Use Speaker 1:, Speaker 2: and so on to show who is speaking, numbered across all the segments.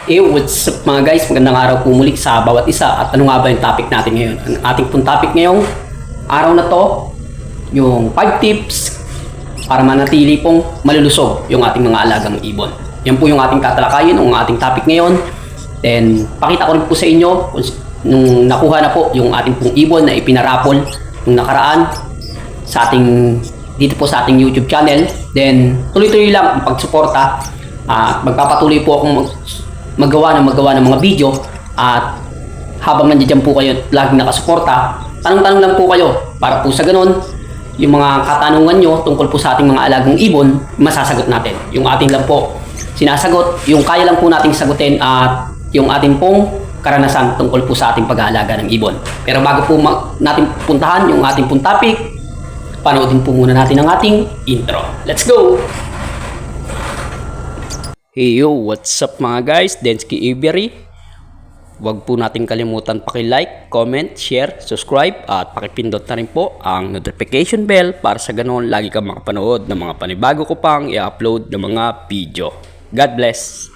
Speaker 1: What's up mga guys? Magandang araw po muli sa bawat isa. At ano nga ba yung topic natin ngayon? Ang ating pong topic ngayong araw na to, yung 5 tips para manatili pong malulusog yung ating mga alagang ibon. Yan po yung ating tatalakayin, yung ating topic ngayon. Then, pakita ko rin po sa inyo nung nakuha na po yung ating pong ibon na ipinarapol nung nakaraan sa ating, dito po sa ating YouTube channel. Then, tuloy-tuloy lang ang pagsuporta. Magpapatuloy po akong magawa ng mga video, at habang nandiyan po kayo laging nakasuporta, tanong-tanong lang po kayo para po sa ganun yung mga katanungan nyo tungkol po sa ating mga alagang ibon masasagot natin. Yung ating lang po sinasagot, yung kaya lang po nating sagutin, at yung ating pong karanasan tungkol po sa ating pag-aalaga ng ibon. Pero bago po natin puntahan yung ating pong topic, panoodin po muna natin ang ating intro. Let's go! Hey yo, what's up mga guys? Densky Avery. Huwag po natin kalimutan paki-like, comment, share, subscribe, at pakipindot na rin po ang notification bell para sa ganoon lagi kang makapanood ng mga panibago ko pang i-upload ng mga video. God bless!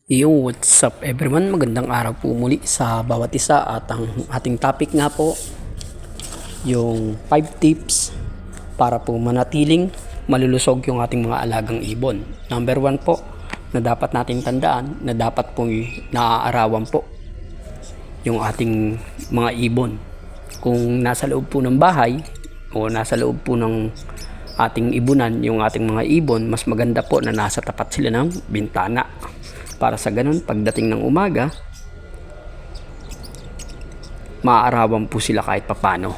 Speaker 1: Yo, what's up everyone? Magandang araw po muli sa bawat isa, at ang ating topic nga po, yung 5 tips para po manatiling malulusog yung ating mga alagang ibon. Number 1 po na dapat nating tandaan, na dapat pong naaarawan po yung ating mga ibon. Kung nasa loob po ng bahay o nasa loob po ng ating ibunan yung ating mga ibon, mas maganda po na nasa tapat sila ng bintana, para sa ganun pagdating ng umaga maaarawan po sila kahit papano.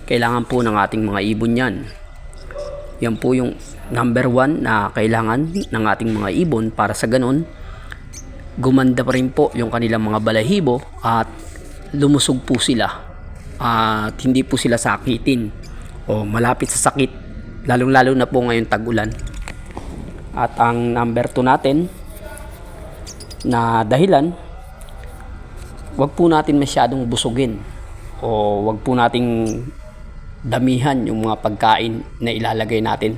Speaker 1: Kailangan po ng ating mga ibon yan. Yan po yung number 1 na kailangan ng ating mga ibon, para sa ganun gumanda pa rin po yung kanilang mga balahibo at lumusog po sila, at hindi po sila sakitin o malapit sa sakit, lalong-lalo na po ngayon tag-ulan. At ang number 2 natin na dahilan, wag po natin masyadong busugin o wag po nating damihan yung mga pagkain na ilalagay natin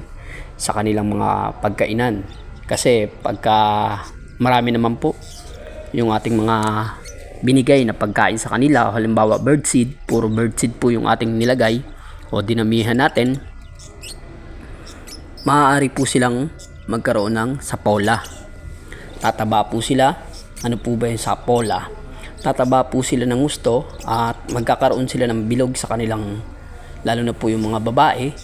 Speaker 1: sa kanilang mga pagkainan. Kasi pagka marami naman po yung ating mga binigay na pagkain sa kanila, halimbawa birdseed, puro birdseed po yung ating nilagay o dinamihan natin, maaari po silang magkaroon ng sapola. Tataba po sila. Ano po ba yung sapola? Tataba po sila ng gusto at magkakaroon sila ng bilog sa kanilang, lalo na po yung mga babae,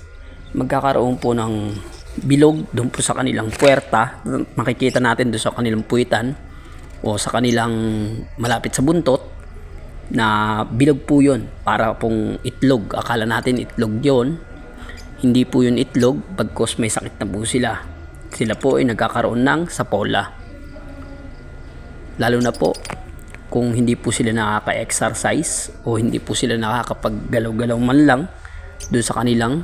Speaker 1: magkakaroon po ng bilog doon po sa kanilang puwerta. Makikita natin doon sa kanilang puwitan o sa kanilang malapit sa buntot na bilog po yun, para pong itlog. Akala natin itlog yun, hindi po yun itlog, bagkos may sakit na po sila. Sila po ay nagkakaroon ng sapola, lalo na po kung hindi po sila nakaka-exercise o hindi po sila nakakapaggalaw-galaw man lang doon sa kanilang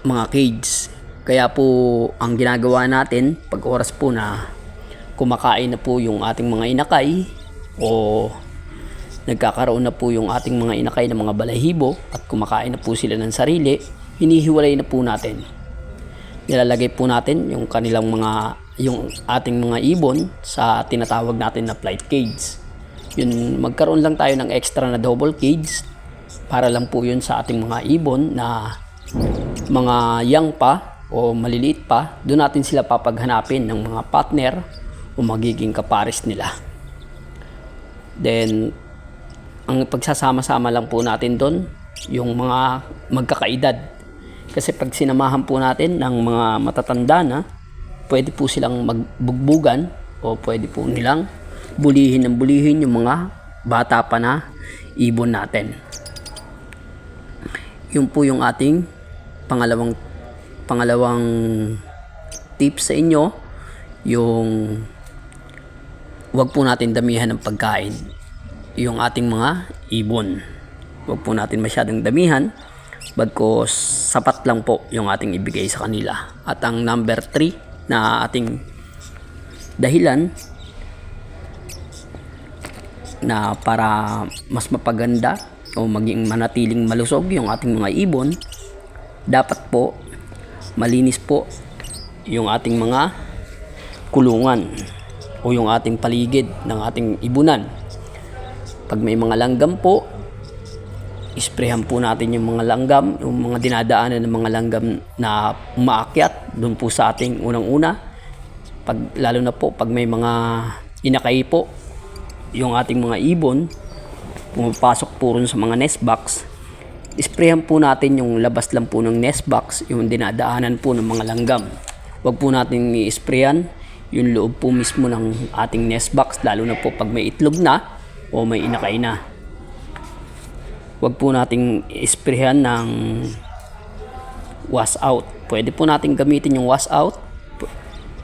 Speaker 1: mga cage. Kaya po ang ginagawa natin pag oras po na kumakain na po yung ating mga inakay o nagkakaroon na po yung ating mga inakay ng mga balahibo at kumakain na po sila ng sarili, hinihiwalay na po natin. Nilalagay po natin yung kanilang yung ating mga ibon sa tinatawag natin na flight cage. Yun, magkaroon lang tayo ng extra na double cage para lang po yun sa ating mga ibon na mga young pa o maliliit pa. Doon natin sila papaghanapin ng mga partner o magiging kapares nila. Then ang pagsasama-sama lang po natin doon yung mga magkakaedad, kasi pag sinamahan po natin ng mga matatanda na, pwede po silang magbugbugan o pwede po nilang bulihin yung mga bata pa na ibon natin. Yun po yung ating pangalawang tips sa inyo, yung wag po natin damihan ng pagkain yung ating mga ibon. Wag po natin masyadong damihan, bagkos sapat lang po yung ating ibigay sa kanila. At ang number 3 na ating dahilan na para mas mapaganda o maging manatiling malusog yung ating mga ibon, dapat po malinis po yung ating mga kulungan o yung ating paligid ng ating ibunan. Pag may mga langgam po, isprehan po natin yung mga langgam, yung mga dinadaanan ng mga langgam na umaakyat doon po sa ating unang-una. Lalo na po pag may mga inakay po, yung ating mga ibon, pumapasok po rin sa mga nest box, isprehan po natin yung labas lang po ng nest box, yung dinadaanan po ng mga langgam. Huwag po natin i-sprayan yung loob po mismo ng ating nest box, lalo na po pag may itlog na o may inakay na. Huwag po nating isprehan ng wash out. Pwede po natin gamitin yung wash out.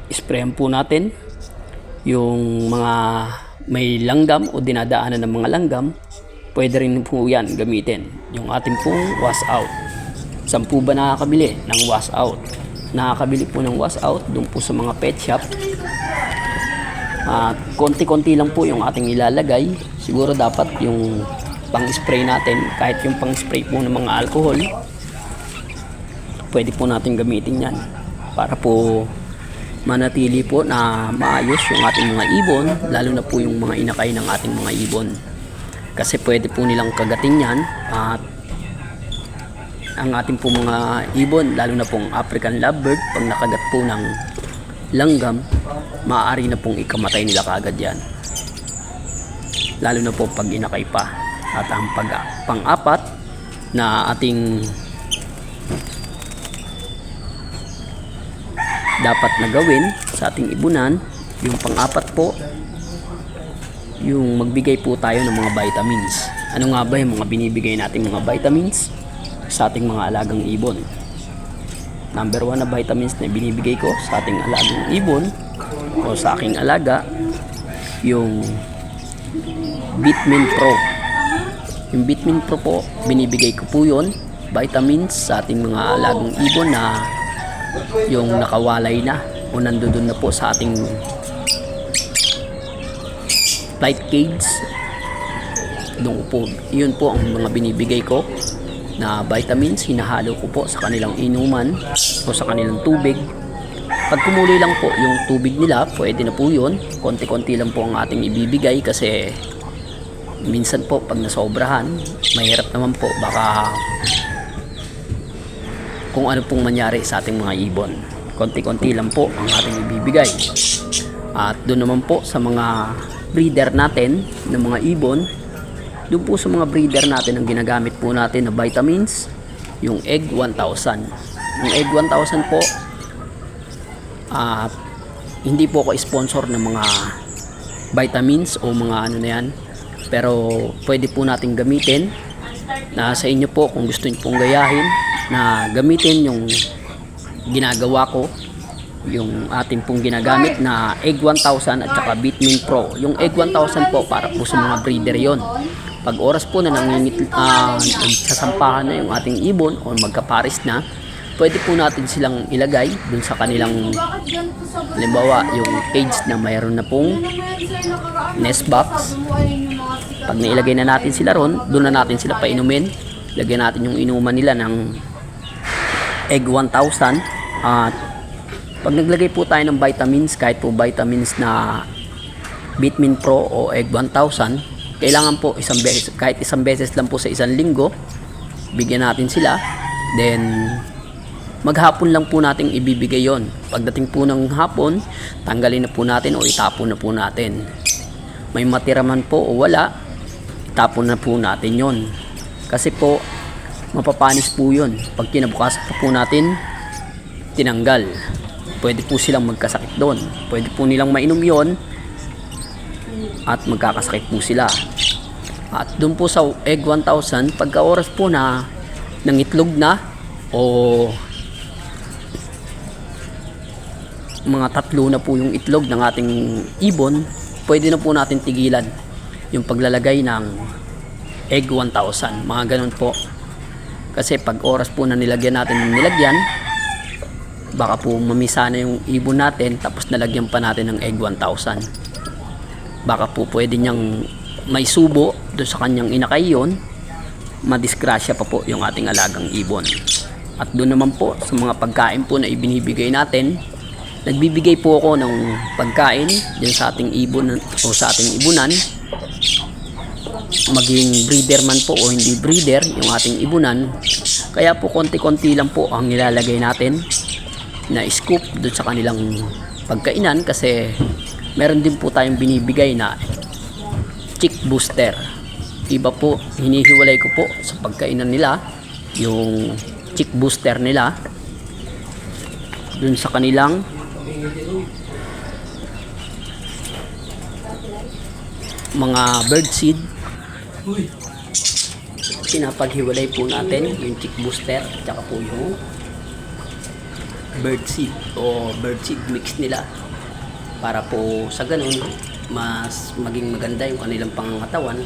Speaker 1: Isprehan po natin yung mga may langgam o dinadaanan ng mga langgam. Pwede rin po yan gamitin. Yung ating pong wash out. Saan po ba nakakabili ng wash out? Nakakabili po ng wash out doon po sa mga pet shop. Konti-konti lang po yung ating ilalagay. Siguro dapat yung pang-spray natin, kahit yung pang-spray po ng mga alcohol, pwede po natin gamitin yan para po manatili po na maayos yung ating mga ibon, lalo na po yung mga inakay ng ating mga ibon. Kasi pwede po nilang kagatin yan at ang ating po mga ibon, lalo na pong African lovebird, pag nakagat po ng langgam, maaari na pong ikamatay nila kaagad yan. Lalo na po pag inakay pa. At ang pang-apat na ating dapat na gawin sa ating ibunan, yung pang-apat po, yung magbigay po tayo ng mga vitamins. Ano nga ba yung mga binibigay nating mga vitamins sa ating mga alagang ibon? Number 1 na vitamins na binibigay ko sa ating alagang ibon o sa aking alaga, yung Vitamin Pro. Yung Vitamin Pro po, binibigay ko po yun, vitamins sa ating mga alagang ibon na yung nakawalay na o nandoon na po sa ating flight cage. Doon po, yun po ang mga binibigay ko na vitamins, hinahalo ko po sa kanilang inuman o sa kanilang tubig. Pag kumuloy lang po yung tubig nila, pwede na po yun. Konti-konti lang po ang ating ibibigay kasi minsan po pag nasobrahan, mahirap naman po, baka kung ano pong mangyari sa ating mga ibon. Konti-konti lang po ang ating ibibigay. At doon naman po sa mga breeder natin ng mga ibon, doon po sa mga breeder natin ang ginagamit po natin na vitamins, yung Egg 1000. Yung Egg 1000 po, hindi po ako sponsor ng mga vitamins o mga ano na yan, pero pwede po natin gamitin. Na sa inyo po kung gusto niyo pong gayahin na gamitin yung ginagawa ko, yung ating pong ginagamit na Egg 1000 at saka Vitamin Pro. Yung Egg 1000 po para po sa mga breeder yon. Pag oras po na nagsasampahan na yung ating ibon o magkaparis na, pwede po natin silang ilagay dun sa kanilang, halimbawa yung cage na mayroon na pong nest box. Pag nailagay na natin sila ron, doon na natin sila painumin. Lagyan natin yung inuman nila ng Egg 1000. At pag naglagay po tayo ng vitamins, kahit po vitamins na Vitamin Pro o Egg 1000, kailangan po isang beses, kahit isang beses lang po sa isang linggo, bigyan natin sila. Then maghapon lang po natin ibibigay yon. Pagdating po ng hapon, tanggalin na po natin o itapon na po natin. May matira man po o wala, itapon na po natin yon. Kasi po, mapapanis po yun. Pag kinabukasan po natin, tinanggal. Pwede po silang magkasakit doon. Pwede po nilang mainom yon at magkakasakit po sila. At doon po sa Egg 1000, pagka oras po na ng itlog na o mga 3 na po yung itlog ng ating ibon, pwede na po natin tigilan yung paglalagay ng Egg 1000. Mga ganun po. Kasi pag oras po na nilagyan natin ng nilagyan, baka po mamisa na yung ibon natin tapos nalagyan pa natin ng Egg 1000. Baka po pwede niyang may subo doon sa kanyang inakay yon, madisgrasya pa po yung ating alagang ibon. At doon naman po sa mga pagkain po na ibinibigay natin, Nagbibigay po ako ng pagkain din sa ating ibon o sa ating ibunan. Maging breeder man po o hindi breeder yung ating ibunan. Kaya po konti-konti lang po ang nilalagay natin na scoop doon sa kanilang pagkainan, kasi meron din po tayong binibigay na chick booster. Iba po, hinihiwalay ko po sa pagkainan nila yung chick booster nila doon sa kanilang mga bird seed. Pinapaghiwalay po natin yung chick booster at saka po yung bird seed o bird seed mix nila, para po sa ganun mas maging maganda yung kanilang pangangatawan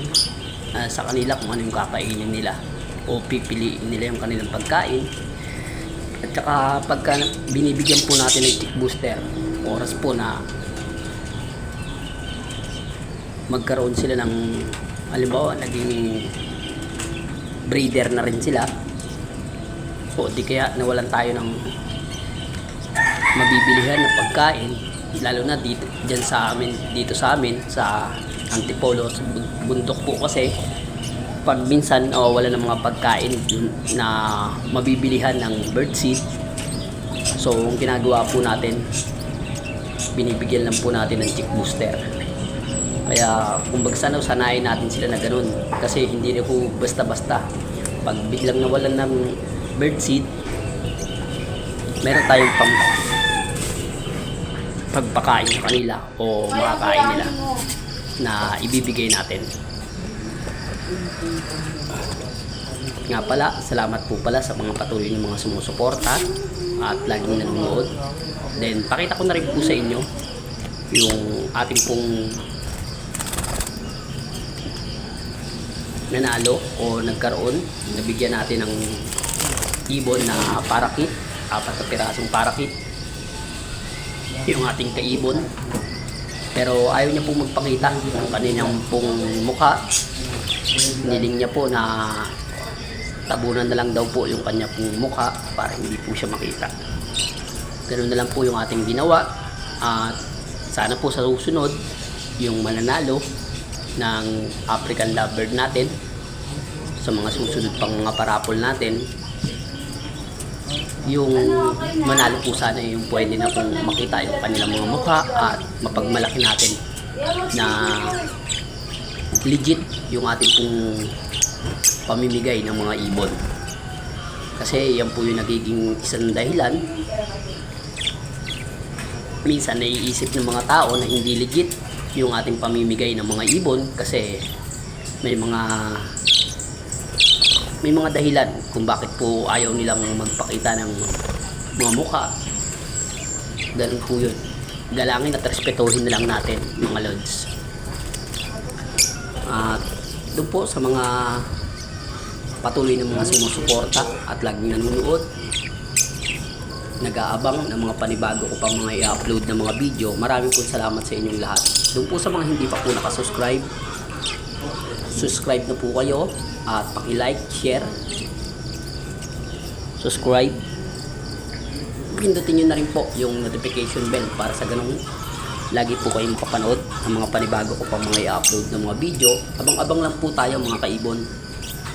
Speaker 1: sa kanila kung ano yung kakainin nila o pipiliin nila yung kanilang pagkain. At saka pagka binibigyan po natin ng chick booster, oras po na magkaroon sila ng, halimbawa naging breeder na rin sila, o di kaya nawalan tayo ng mabibilihan na pagkain, lalo na dito sa amin sa Antipolo, sa bundok po, kasi pag minsan wala ng mga pagkain na mabibilihan ng birdseed. So ang ginagawa po natin, binibigyan lang po natin ng chick booster. Kaya kumbaga sanayin natin sila na ganun, kasi hindi na po basta-basta pag biglang nawalan ng birdseed, meron tayong pagpakain sa kanila o makakain nila na ibibigay natin. Nga pala, salamat po pala sa mga patuloy ng mga sumusuporta at laging nanonood. Then pakita ko na rin po sa inyo yung ating pong nanalo o nagkaroon, nabigyan natin ng ibon na parakit, 4 na pirasong parakit yung ating kaibon, pero ayaw niya po magpakita ng kanilang pong mukha. Niling niya po na tabunan na lang daw po yung kanya pong mukha para hindi po siya makita. Ganun na lang po yung ating ginawa, at sana po sa susunod yung mananalo ng African Lovebird natin sa mga susunod pang mga parapol natin, yung manalo po sana yung pwede na pong makita yung kanilang mga mukha at mapagmalaki natin na legit yung ating pong pamimigay ng mga ibon. Kasi yan po yung nagiging isang dahilan minsan naiisip ng mga tao na hindi legit yung ating pamimigay ng mga ibon, kasi may mga dahilan kung bakit po ayaw nilang magpakita ng mga mukha. Ganun po yun. Dalangin at respetuhin na lang natin mga lods. At doon po sa mga patuloy ng mga sumusuporta at laging nanonood, nag-aabang ng mga panibago ko pang mga i-upload na mga video, maraming po salamat sa inyong lahat. Doon po sa mga hindi pa po nakasubscribe, subscribe na po kayo at paki-like, share, subscribe. Pindutin nyo na rin po yung notification bell para sa ganun lagi po kayo makapanood ng mga panibago ko pang mga i-upload ng mga video. Abang-abang lang po tayo mga kaibon,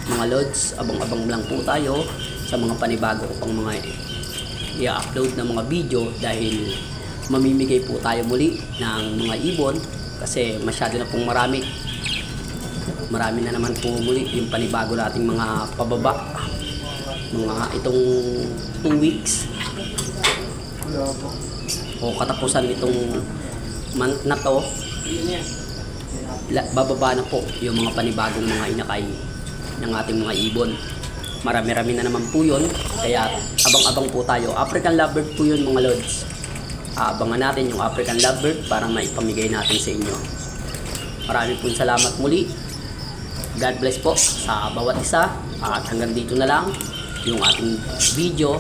Speaker 1: mga lods, abang-abang lang po tayo sa mga panibago ko pang mga i-upload ng mga video, dahil mamimigay po tayo muli ng mga ibon kasi masyado na pong marami na naman po muli yung panibago nating mga pababa, mga itong 2 weeks o katapusan itong month na to, bababa na po yung mga panibagong mga inakay ng ating mga ibon. Marami-rami na naman po yun, kaya abang-abang po tayo. African Lovebird po yun mga lods. Abangan natin yung African Lovebird para maipamigay natin sa inyo. Marami po salamat muli. God bless po sa bawat isa, at hanggang dito na lang yung ating video.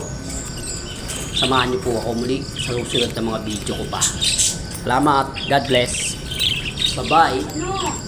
Speaker 1: Samahan niyo po ako muli sa susunod na mga video ko pa. Salamat. God bless. Bye-bye.